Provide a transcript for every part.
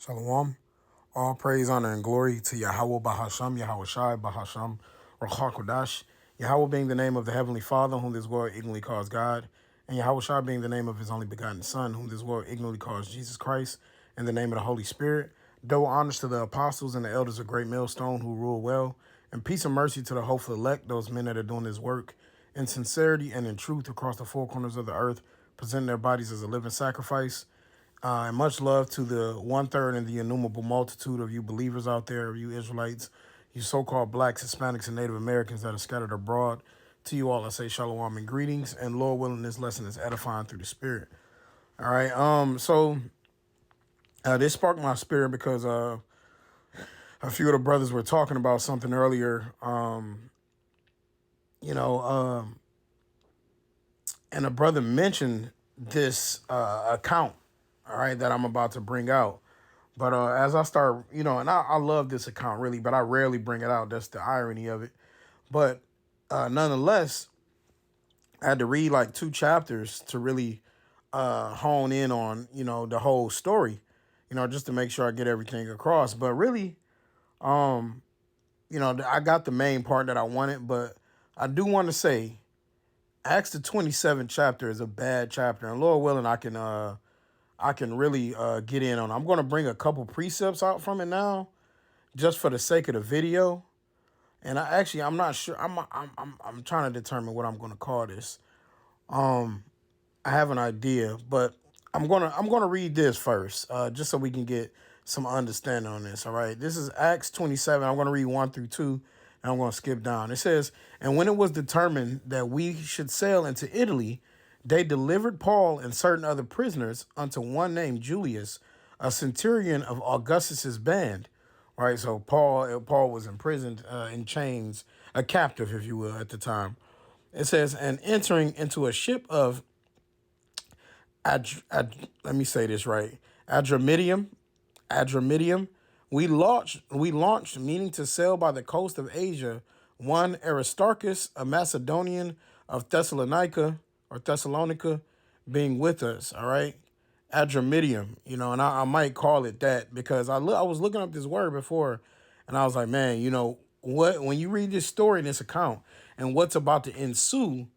Shalom. All praise, honor, and glory to Yahweh Bahasham, Yahweh Shai Bahasham, Ruach HaKodesh. Yahweh being the name of the Heavenly Father, whom this world ignorantly calls God, and Yahweh Shai being the name of his only begotten Son, whom this world ignorantly calls Jesus Christ, in the name of the Holy Spirit. Double honors to the apostles and the elders of Great Millstone who rule well, and peace and mercy to the hopeful elect, those men that are doing this work in sincerity and in truth across the four corners of the earth, presenting their bodies as a living sacrifice. And much love to the 1/3 and the innumerable multitude of you believers out there, of you Israelites, you so-called blacks, Hispanics, and Native Americans that are scattered abroad. To you all, I say shalom and greetings. And Lord willing, this lesson is edifying through the Spirit. All right. This sparked my spirit because a few of the brothers were talking about something earlier. And a brother mentioned this account. All right, that I'm about to bring out. But as I start, and I love this account really, but I rarely bring it out. That's the irony of it. But nonetheless, I had to read like 2 chapters to really hone in on, the whole story, just to make sure I get everything across. But really, I got the main part that I wanted. But I do want to say, Acts the 27th chapter is a bad chapter. And Lord willing, I can really get in on it. I'm going to bring a couple precepts out from it now, just for the sake of the video. And I'm not sure. I'm trying to determine what I'm going to call this. I have an idea, but I'm gonna read this first, just so we can get some understanding on this. All right, this is Acts 27. I'm going to read 1 through 2, and I'm going to skip down. It says, "And when it was determined that we should sail into Italy, they delivered Paul and certain other prisoners unto one named Julius, a centurion of Augustus's band." Right, so Paul was imprisoned in chains, a captive, if you will, at the time. It says, "And entering into a ship of let me say this right, Adramyttium, we launched, meaning to sail by the coast of Asia, one Aristarchus, a Macedonian of Thessalonica, being with us." All right, Adramyttium, and I might call it that because I was looking up this word before, and I was like, man, what, when you read this story, this account, and what's about to ensue,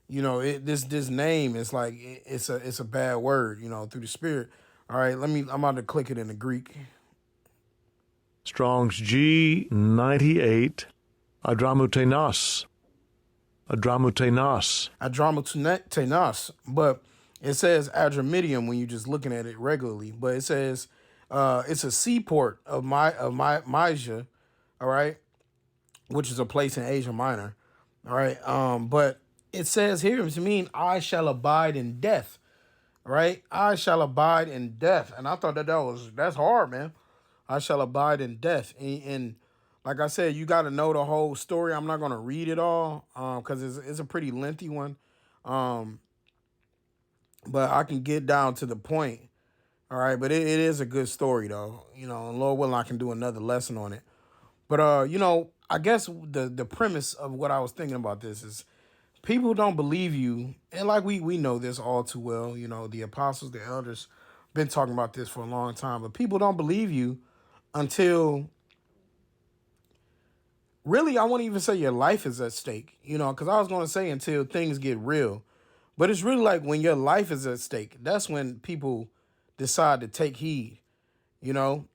this name is like it's a bad word, through the Spirit. All right, I'm about to click it in the Greek. Strong's G98, Adramyttium. But it says Adramyttium when you're just looking at it regularly. But it says it's a seaport of Mysia, all right, which is a place in Asia Minor, all right. But it says here to mean I shall abide in death, right? I shall abide in death, and I thought that's hard, man. I shall abide in death, and like I said, you got to know the whole story. I'm not going to read it all because it's a pretty lengthy one. But I can get down to the point. All right. But it is a good story, though. And Lord willing, I can do another lesson on it. But, I guess the premise of what I was thinking about this is people don't believe you. And like we know this all too well. The apostles, the elders been talking about this for a long time. But people don't believe you until, really, I won't even say your life is at stake, because I was going to say until things get real. But it's really like when your life is at stake, that's when people decide to take heed, you know?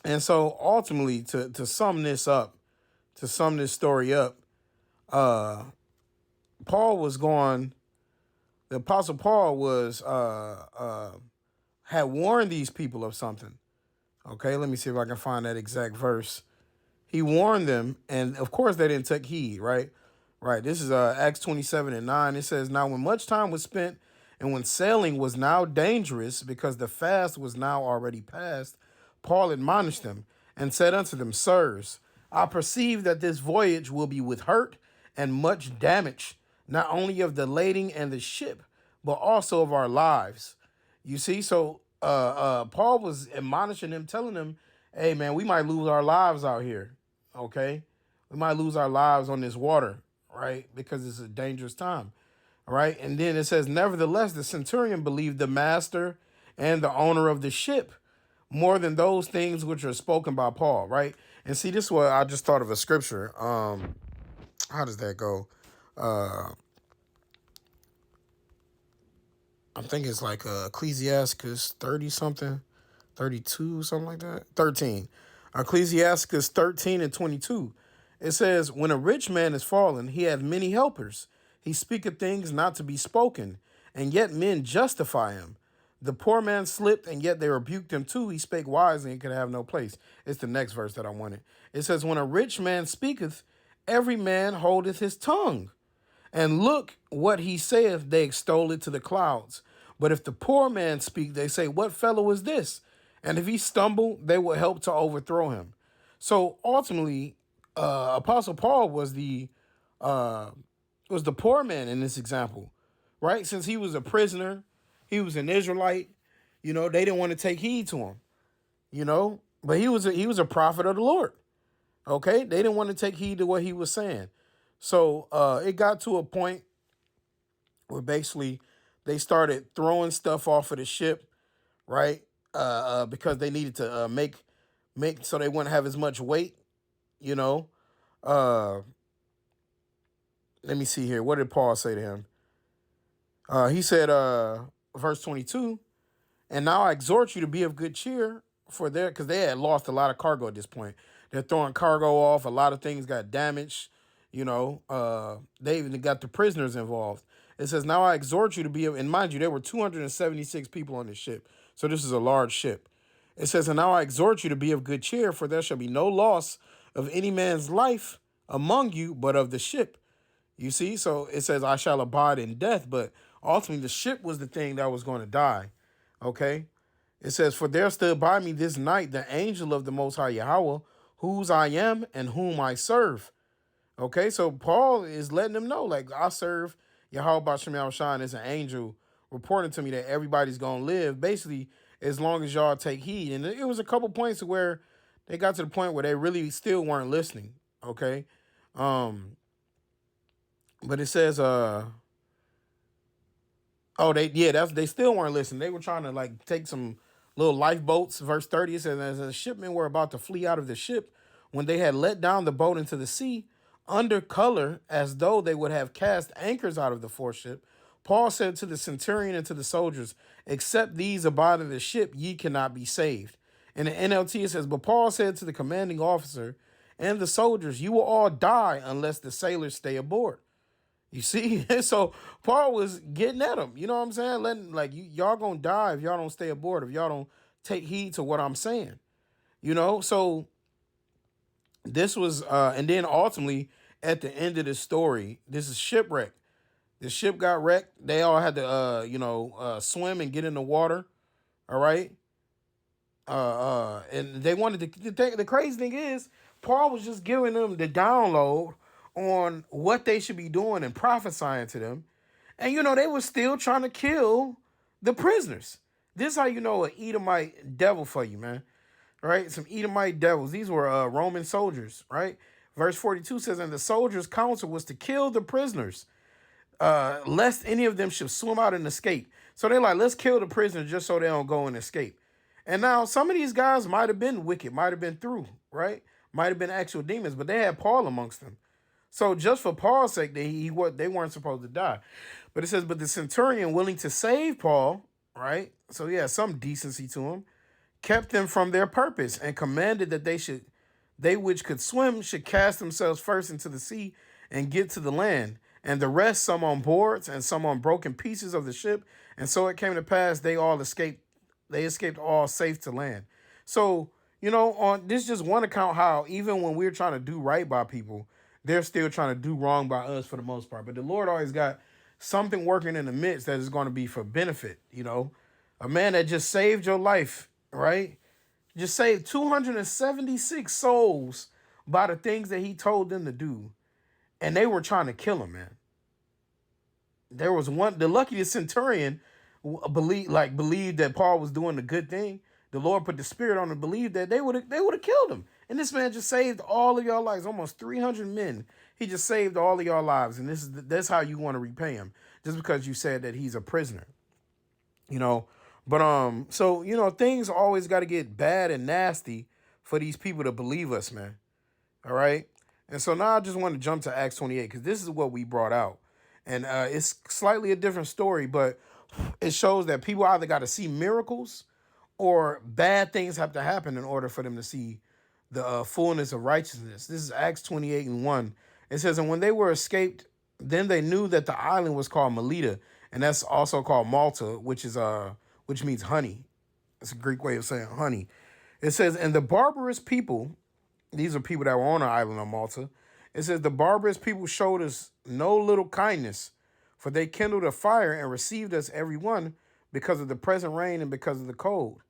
And so ultimately, to sum this story up, the Apostle Paul had warned these people of something. Okay, let me see if I can find that exact verse. He warned them, and of course they didn't take heed, right? Right. This is Acts 27:9. It says, "Now when much time was spent, and when sailing was now dangerous, because the fast was now already past, Paul admonished them and said unto them, Sirs, I perceive that this voyage will be with hurt and much damage, not only of the lading and the ship, but also of our lives." You see, so Paul was admonishing them, telling them, hey, man, we might lose our lives out here, okay? We might lose our lives on this water, right? Because it's a dangerous time, all right? And then it says, "Nevertheless, the centurion believed the master and the owner of the ship, more than those things which are spoken by Paul, right? And see, this is what I just thought of a scripture. How does that go? I think it's like Ecclesiastes 30 something, 32, something like that. 13. Ecclesiastes 13 and 22. It says, when a rich man is fallen, he hath many helpers. He speaketh things not to be spoken, and yet men justify him. The poor man slipped, and yet they rebuked him too. He spake wisely and could have no place. It's the next verse that I wanted. It says, when a rich man speaketh, every man holdeth his tongue. And look what he saith, they extol it to the clouds. But if the poor man speak, they say, what fellow is this? And if he stumble, they will help to overthrow him. So ultimately, Apostle Paul was the poor man in this example, right? Since he was a prisoner, he was an Israelite. They didn't want to take heed to him. But he was a prophet of the Lord. Okay, they didn't want to take heed to what he was saying. So it got to a point where basically they started throwing stuff off of the ship, right? Because they needed to make so they wouldn't have as much weight, you know. Let me see here. What did Paul say to him? He said, verse 22, and now I exhort you to be of good cheer because they had lost a lot of cargo at this point. They're throwing cargo off. A lot of things got damaged. They even got the prisoners involved. It says, now I exhort you to be, and mind you, there were 276 people on this ship. So this is a large ship. It says, and now I exhort you to be of good cheer, for there shall be no loss of any man's life among you, but of the ship. You see, so it says, I shall abide in death, but ultimately the ship was the thing that was going to die. Okay. It says, for there stood by me this night the angel of the Most High Yahweh, whose I am and whom I serve. Okay, so Paul is letting them know, like, I serve Yahweh B'Shem Yahushua, is an angel reporting to me that everybody's going to live, basically, as long as y'all take heed. And it was a couple points where they got to the point where they really still weren't listening, okay? But it says, they still weren't listening. They were trying to, like, take some little lifeboats. Verse 30, it says, as the shipmen were about to flee out of the ship, when they had let down the boat into the sea, under color, as though they would have cast anchors out of the foreship, Paul said to the centurion and to the soldiers, except these abide in the ship, ye cannot be saved. In the NLT, it says, but Paul said to the commanding officer and the soldiers, you will all die unless the sailors stay aboard. You see? So Paul was getting at them. You know what I'm saying? Letting, like, y'all gonna die if y'all don't stay aboard, if y'all don't take heed to what I'm saying. So this was, and then ultimately at the end of the story, this is shipwreck. The ship got wrecked. They all had to, swim and get in the water. All right. And they wanted to. The crazy thing is, Paul was just giving them the download on what they should be doing and prophesying to them, and they were still trying to kill the prisoners. This is how you know an Edomite devil for you, man. Right? Some Edomite devils. These were Roman soldiers, right? Verse 42 says, and the soldiers' counsel was to kill the prisoners, lest any of them should swim out and escape. So they're like, let's kill the prisoners just so they don't go and escape. And now some of these guys might have been wicked, might have been through, right? Might have been actual demons, but they had Paul amongst them. So just for Paul's sake, they weren't supposed to die. But it says, but the centurion, willing to save Paul, right? So yeah, some decency to him, kept them from their purpose and commanded that they which could swim should cast themselves first into the sea and get to the land, and the rest some on boards and some on broken pieces of the ship. And so it came to pass they escaped all safe to land. So, on this just one account how even when we're trying to do right by people, they're still trying to do wrong by us for the most part. But the Lord always got something working in the midst that is going to be for benefit. A man that just saved your life, right? Just saved 276 souls by the things that he told them to do. And they were trying to kill him, man. There was the luckiest centurion believed that Paul was doing the good thing. The Lord put the spirit on him to believe that they would have killed him. And this man just saved all of your lives, almost 300 men. He just saved all of your lives. And that's how you want to repay him, just because you said that he's a prisoner. But so things always got to get bad and nasty for these people to believe us, man. All right. And so now I just want to jump to Acts 28 because this is what we brought out. And it's slightly a different story, but it shows that people either got to see miracles or bad things have to happen in order for them to see the fullness of righteousness. This is Acts 28 and 1. It says, and when they were escaped, then they knew that the island was called Melita, and that's also called Malta, which means honey. It's a Greek way of saying honey. It says, and the barbarous people, these are people that were on the island of Malta. It says, the barbarous people showed us no little kindness, for they kindled a fire and received us every one because of the present rain and because of the cold.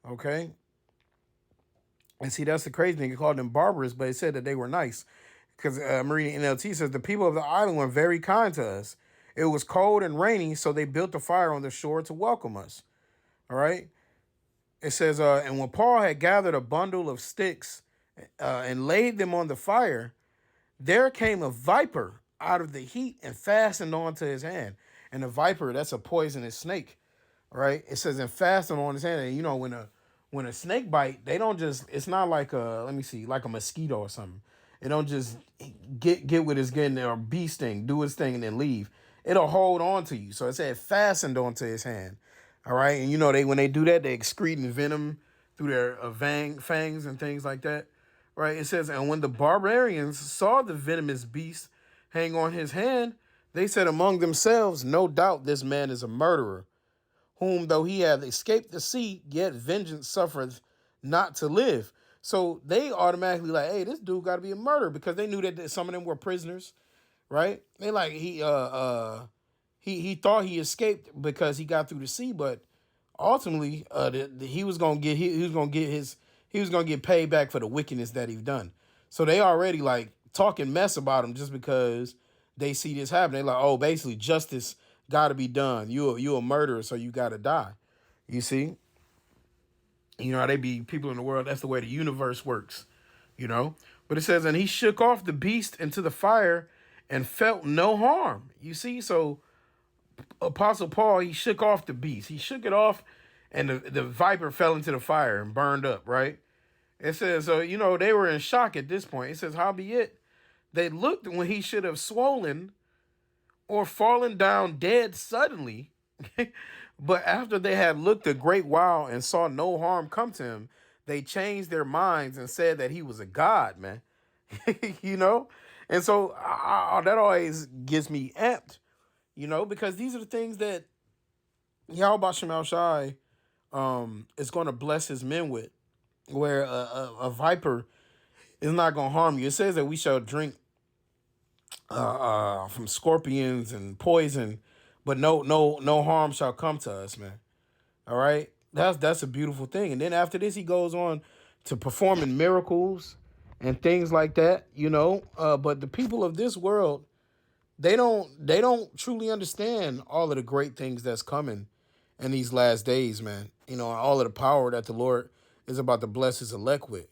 Okay? And see, that's the crazy thing. It called them barbarous, but it said that they were nice. Because Marina NLT says, the people of the island were very kind to us. It was cold and rainy, so they built a fire on the shore to welcome us. All right? It says, and when Paul had gathered a bundle of sticks and laid them on the fire, there came a viper out of the heat and fastened onto his hand. And the viper, that's a poisonous snake, right? It says, and fastened on his hand. And when a snake bite, they don't just, it's not like like a mosquito or something. It don't just get with his getting there or bee sting, do his thing and then leave. It'll hold on to you. So it said fastened onto his hand. All right. And when they do that, they excreting venom through their fangs and things like that. Right. It says, and when the barbarians saw the venomous beast hang on his hand, they said among themselves, no doubt this man is a murderer, whom though he hath escaped the sea, yet vengeance suffereth not to live. So they automatically like, hey, this dude got to be a murderer because they knew that some of them were prisoners, right? They like he thought he escaped because he got through the sea, but ultimately he was gonna get paid back for the wickedness that he's done. So they already like talking mess about him just because they see this happen. They like, oh, basically justice got to be done. You a murderer, so you got to die. You see, how they be people in the world. That's the way the universe works. But it says, and he shook off the beast into the fire and felt no harm. You see, so Apostle Paul, he shook off the beast. He shook it off, and the viper fell into the fire and burned up, right? It says, so, they were in shock at this point. It says, howbeit, they looked when he should have swollen or fallen down dead suddenly. But after they had looked a great while and saw no harm come to him, they changed their minds and said that he was a god, man. And so that always gets me amped, because these are the things that Yahweh Shem Shai is going to bless his men with, where a viper is not going to harm you. It says that we shall drink from scorpions and poison, but no harm shall come to us, man. All right, that's a beautiful thing. And then after this, he goes on to performing miracles and things like that, But the people of this world, they don't truly understand all of the great things that's coming in these last days, man. All of the power that the Lord is about to bless his elect with,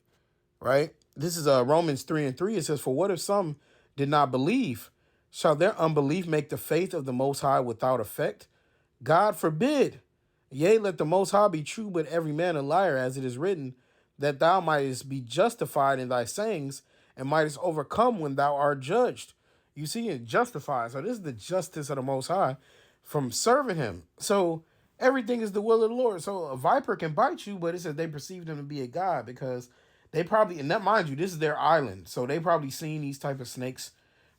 right? This is Romans 3:3. It says, for what if some did not believe? Shall their unbelief make the faith of the Most High without effect? God forbid. Yea, let the Most High be true, but every man a liar, as it is written, that thou mightest be justified in thy sayings and mightest overcome when thou art judged. You see, it justified. So this is the justice of the Most High from serving him. So everything is the will of the Lord. So a viper can bite you, but it says they perceived him to be a god because they probably, and that, mind you, this is their island. So they probably seen these type of snakes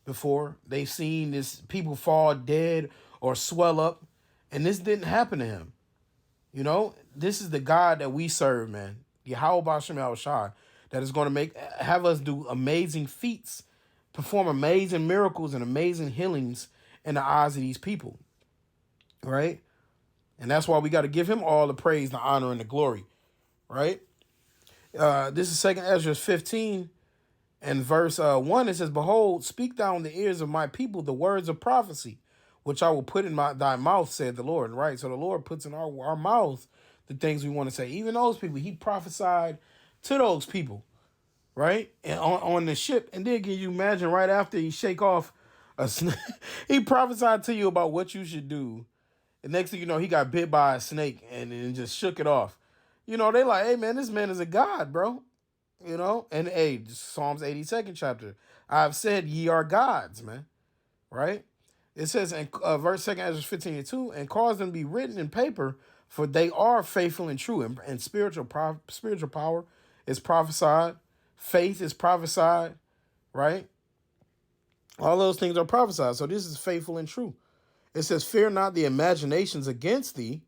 before. They've seen this people fall dead or swell up, and this didn't happen to him. This is the God that we serve, man. Yahweh Shem Shai, that is going to have us do amazing feats, perform amazing miracles and amazing healings in the eyes of these people, right? And that's why we got to give him all the praise, the honor, and the glory, right? This is 2 Ezra 15 and verse 1. It says, behold, speak thou in the ears of my people the words of prophecy, which I will put in thy mouth, said the Lord. Right? So the Lord puts in our mouth the things we want to say. Even those people, he prophesied to those people, right? And on the ship. And then can you imagine right after he shake off a snake, he prophesied to you about what you should do And next thing you know, he got bit by a snake and just shook it off. You know, they like, hey man, this man is a god, bro. You know, and hey, Psalms 82nd chapter. I've said ye are gods, man. Right? It says in verse 2nd, Ezra 15:2, and cause them to be written in paper, for they are faithful and true. And spiritual power is prophesied. Faith is prophesied, right? All those things are prophesied. So this is faithful and true. It says, fear not the imaginations against thee.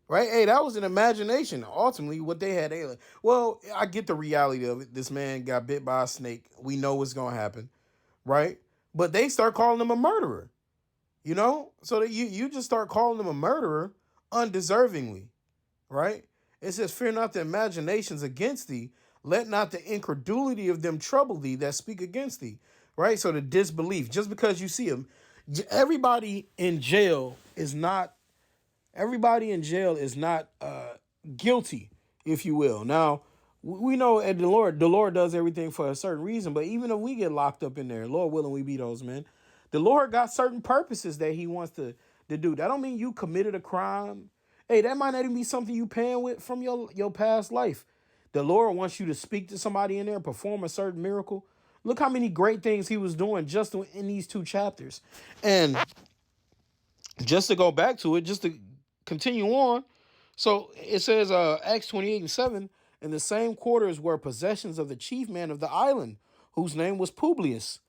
Right? Hey, that was an imagination. Ultimately, what they had. Well, I get the reality of it. This man got bit by a snake. We know what's going to happen. Right? But they start calling him a murderer. You know? So that you just start calling him a murderer undeservingly. Right? It says, fear not the imaginations against thee. Let not the incredulity of them trouble thee that speak against thee. Right? So the disbelief. Just because you see him. Everybody in jail is not guilty, if you will. Now, we know the Lord does everything for a certain reason, but even if we get locked up in there, Lord willing, we be those men. The Lord got certain purposes that he wants to do. That don't mean you committed a crime. Hey, that might not even be something you paying with from your past life. The Lord wants you to speak to somebody in there, perform a certain miracle. Look how many great things he was doing just in these 2 chapters. And just to go back to it, just to continue on. So it says Acts 28:7, in the same quarters were possessions of the chief man of the island, whose name was Publius,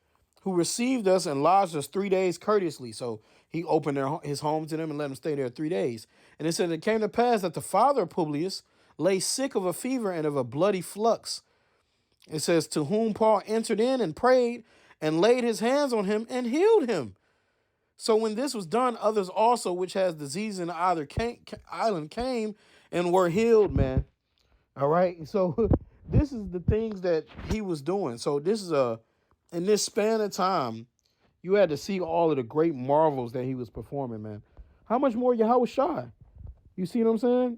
who received us and lodged us 3 days courteously. So he opened his home to them and let them stay there 3 days. And it said, it came to pass that the father of Publius lay sick of a fever and of a bloody flux. It says, to whom Paul entered in and prayed and laid his hands on him and healed him. So when this was done, others also, which has disease in either island, came and were healed, man. All right. So this is the things that he was doing. So this is in this span of time, you had to see all of the great marvels that he was performing, man. How much more Yahweh Shai? You see what I'm saying?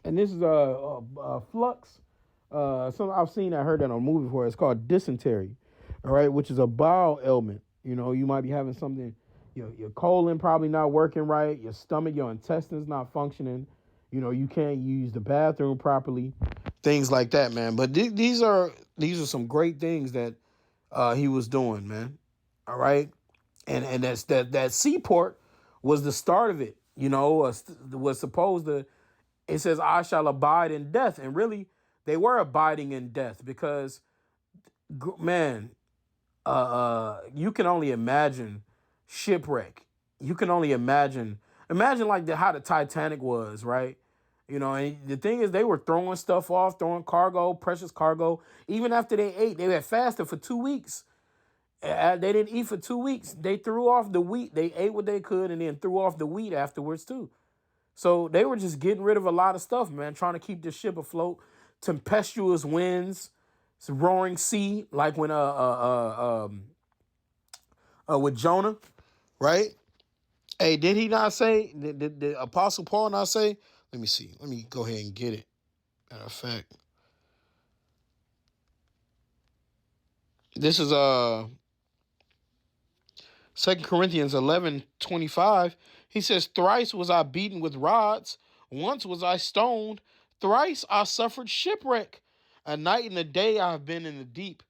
And this is a flux. Some I've seen, I heard that on a movie before. It's called dysentery, all right, which is a bowel ailment. You know, you might be having something, your colon probably not working right, your stomach, your intestines not functioning. You know, you can't use the bathroom properly, things like that, man. But these are some great things that he was doing, man. All right, and that seaport was the start of it. You know, was supposed to. It says, I shall abide in death. And really, they were abiding in death because, man, you can only imagine shipwreck. You can only imagine like how the Titanic was, right? You know, and the thing is, they were throwing stuff off, throwing cargo, precious cargo. Even after they ate, they had fasted for 2 weeks. They didn't eat for 2 weeks. They threw off the wheat. They ate what they could and then threw off the wheat afterwards, too. So they were just getting rid of a lot of stuff, man, trying to keep the ship afloat. Tempestuous winds, it's a roaring sea, like when with Jonah, right? Hey, did he not say? Did the Apostle Paul not say? Let me see. Let me go ahead and get it. Matter of fact, this is 2 Corinthians 11:25. He says, thrice was I beaten with rods, once was I stoned, thrice I suffered shipwreck. A night and a day I have been in the deep.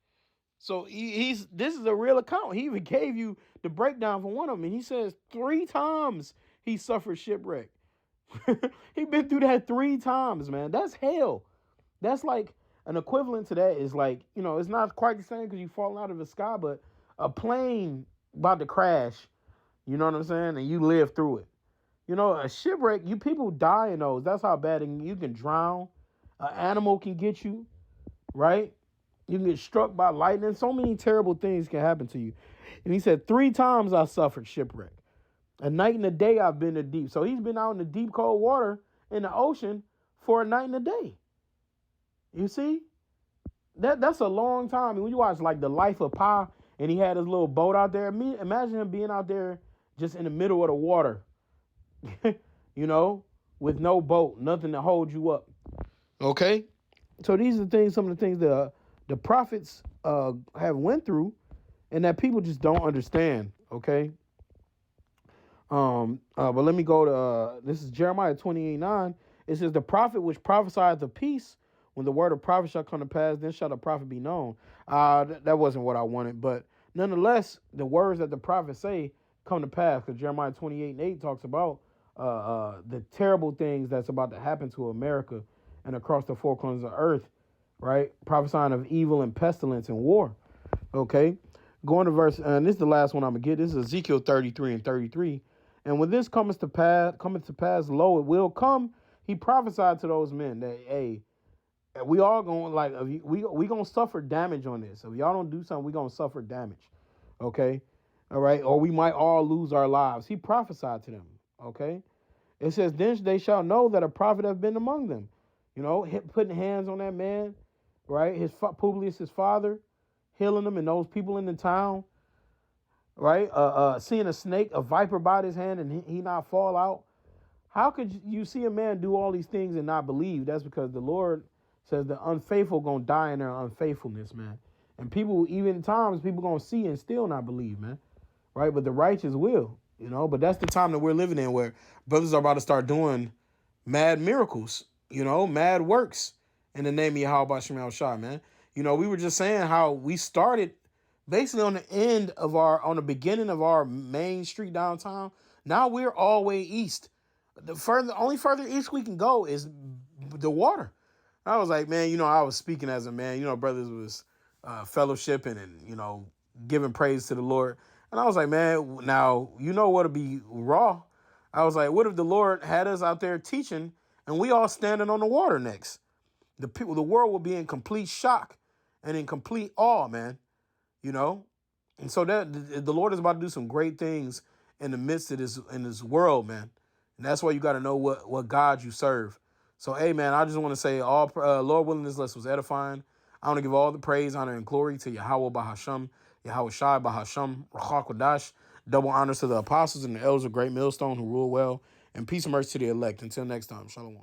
So this is a real account. He even gave you the breakdown for one of them. And he says 3 times he suffered shipwreck. He been through that 3 times, man. That's hell. That's like an equivalent to that is like, you know, it's not quite the same because you fall out of the sky, but a plane about to crash, you know what I'm saying? And you live through it. You know, a shipwreck, people die in those. That's how bad you can drown. An animal can get you, right? You can get struck by lightning. So many terrible things can happen to you. And he said, 3 times I suffered shipwreck. A night and a day I've been in the deep. So he's been out in the deep, cold water in the ocean for a night and a day. You see? That's a long time. And when you watch like The Life of Pi, and he had his little boat out there, imagine him being out there just in the middle of the water, you know, with no boat, nothing to hold you up. Okay? So these are some of the things that the prophets have went through and that people just don't understand, okay? But let me go to this is Jeremiah 28:9. It says, the prophet which prophesieth of peace, when the word of prophet shall come to pass, then shall the prophet be known. That wasn't what I wanted, but nonetheless, the words that the prophet say come to pass, because Jeremiah 28:8 talks about the terrible things that's about to happen to America and across the four corners of the earth, right? Prophesying of evil and pestilence and war. Okay, going to verse, and this is the last one I'm gonna get. This is Ezekiel 33:33. And when this cometh to pass, lo, it will come. He prophesied to those men that, hey, we all going, like, we gonna suffer damage on this. If y'all don't do something, we gonna suffer damage. Okay, all right, or we might all lose our lives. He prophesied to them. Okay, it says, then they shall know that a prophet have been among them. You know, putting hands on that man, right? Publius, his father, healing them, and those people in the town, right? Seeing a snake, a viper bite his hand, and he not fall out. How could you see a man do all these things and not believe? That's because the Lord says the unfaithful gonna die in their unfaithfulness, man. And people, even times, people gonna see and still not believe, man. Right? But the righteous will, you know. But that's the time that we're living in, where brothers are about to start doing mad miracles, you know, mad works in the name of Yahweh Shem Shah, man. You know, we were just saying how we started basically on the beginning of our main street downtown. Now we're all way east. Only further east we can go is the water. I was like, man, you know, I was speaking as a man, you know, brothers was fellowshipping and, you know, giving praise to the Lord. And I was like, man, now, you know what'll be raw? I was like, what if the Lord had us out there teaching and we all standing on the water next? The world will be in complete shock and in complete awe, man. You know? And so that the Lord is about to do some great things in the midst of this world, man. And that's why you got to know what God you serve. So, hey, man, I just want to say, all Lord willing, this lesson was edifying. I want to give all the praise, honor, and glory to Yahweh Bahasham, Yahweh Shai Bahasham, Rachak Wadash. Double honors to the apostles and the elders of Great Millstone who rule well. And peace and mercy to the elect. Until next time, Shalom.